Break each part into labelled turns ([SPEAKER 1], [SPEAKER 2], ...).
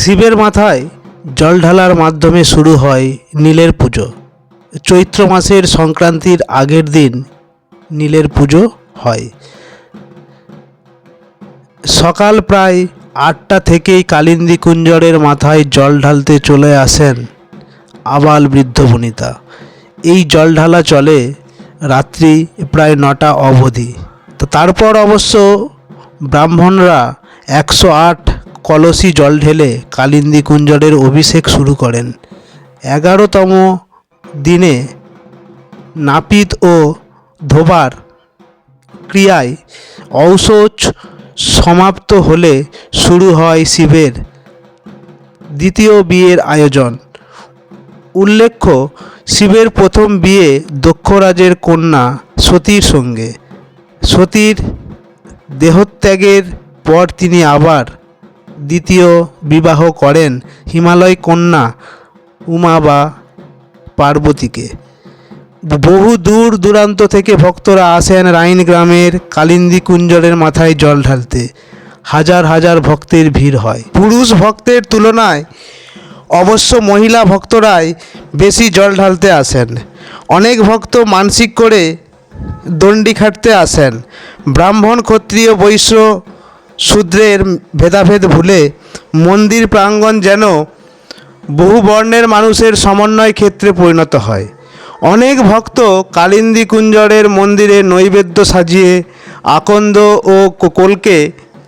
[SPEAKER 1] শিবের মাথায় জল ঢালার মাধ্যমে শুরু হয় নীলের পুজো। চৈত্র মাসের সংক্রান্তির আগের দিন নীলের পুজো হয়। সকাল প্রায় 8টা থেকেই কালিন্দী কুঞ্জরের মাথায় জল ঢালতে চলে আসেন আবাল বৃদ্ধ বনিতা। এই জল ঢালা চলে রাত্রি প্রায় 9টা অবধি। তো তারপর অবশ্য ব্রাহ্মণরা 108 কলসি জল ঢেলে কালিন্দী কুঞ্জরের অভিষেক শুরু করেন। 11তম দিনে নাপিত ও ধোবার ক্রিয়ায় ঔষধ সমাপ্ত হলে শুরু হয় শিবের দ্বিতীয় বিয়ের আয়োজন। উল্লেখ্য, শিবের প্রথম বিয়ে দক্ষরাজের কন্যা সতীর সঙ্গে। সতীর দেহত্যাগের পর তিনি আবার দ্বিতীয় বিবাহ করেন হিমালয় কন্যা উমা বা পার্বতীকে। বহু দূর দূরান্ত থেকে ভক্তরা আসেন রাইন গ্রামের কালিন্দী কুঞ্জরের মাথায় জল ঢালতে। হাজার হাজার ভক্তের ভিড় হয়। পুরুষ ভক্তের তুলনায় অবশ্য মহিলা ভক্তরাই বেশি জল ঢালতে আসেন। অনেক ভক্ত মানসিক করে দণ্ডি খাটতে আসেন। ব্রাহ্মণ, ক্ষত্রিয়, বৈশ্য, শূদ্রের ভেদাভেদ ভুলে মন্দির প্রাঙ্গণ যেন বহু বর্ণের মানুষের সমন্বয় ক্ষেত্রে পরিণত হয়। অনেক ভক্ত কালিন্দী কুঞ্জরের মন্দিরে নৈবেদ্য সাজিয়ে আকন্দ ও কলকে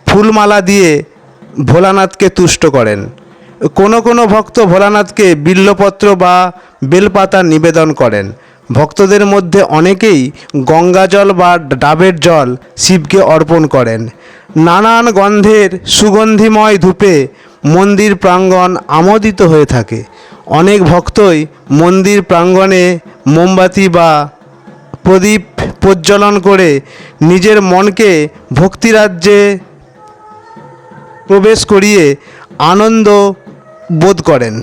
[SPEAKER 1] ফুলমালা দিয়ে ভোলানাথকে তুষ্ট করেন। কোনো ভক্ত ভোলানাথকে বিল্লপত্র বা বেলপাতা নিবেদন করেন। ভক্তদের মধ্যে অনেকেই গঙ্গাজল বা ডাবের জল শিবকে অর্পণ করেন। নানান গন্ধের সুগন্ধিময় ধূপে মন্দির প্রাঙ্গণ আমোদিত হয়ে থাকে। অনেক ভক্তই মন্দির প্রাঙ্গণে মোমবাতি বা প্রদীপ প্রজ্বলন করে নিজের মনকে ভক্তিরাজ্যে প্রবেশ করিয়ে আনন্দ বোধ করেন।